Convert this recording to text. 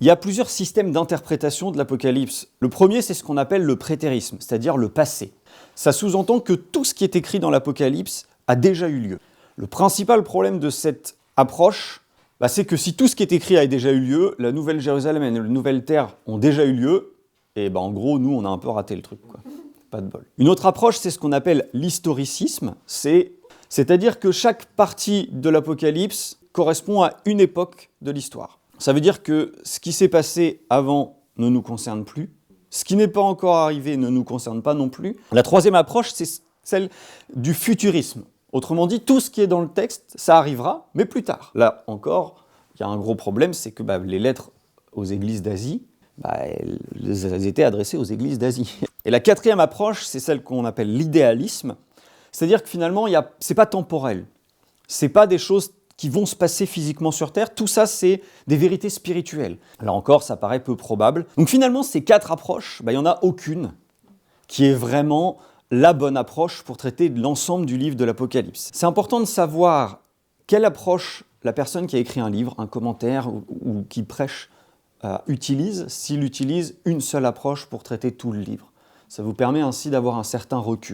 Il y a plusieurs systèmes d'interprétation de l'Apocalypse. Le premier, c'est ce qu'on appelle le prétérisme, c'est-à-dire le passé. Ça sous-entend que tout ce qui est écrit dans l'Apocalypse a déjà eu lieu. Le principal problème de cette approche, c'est que si tout ce qui est écrit a déjà eu lieu, la Nouvelle Jérusalem et la Nouvelle Terre ont déjà eu lieu, et en gros, nous, on a un peu raté le truc, quoi. Pas de bol. Une autre approche, c'est ce qu'on appelle l'historicisme, c'est-à-dire que chaque partie de l'Apocalypse correspond à une époque de l'histoire. Ça veut dire que ce qui s'est passé avant ne nous concerne plus, ce qui n'est pas encore arrivé ne nous concerne pas non plus. La troisième approche, c'est celle du futurisme. Autrement dit, tout ce qui est dans le texte, ça arrivera, mais plus tard. Là encore, il y a un gros problème, c'est que les lettres aux églises d'Asie, elles étaient adressées aux églises d'Asie. Et la quatrième approche, c'est celle qu'on appelle l'idéalisme, c'est-à-dire que finalement, c'est pas temporel, c'est pas des choses qui vont se passer physiquement sur Terre, tout ça c'est des vérités spirituelles. Là encore, ça paraît peu probable. Donc finalement, ces quatre approches, il n'y en a aucune qui est vraiment la bonne approche pour traiter de l'ensemble du livre de l'Apocalypse. C'est important de savoir quelle approche la personne qui a écrit un livre, un commentaire ou qui prêche utilise, s'il utilise une seule approche pour traiter tout le livre. Ça vous permet ainsi d'avoir un certain recul.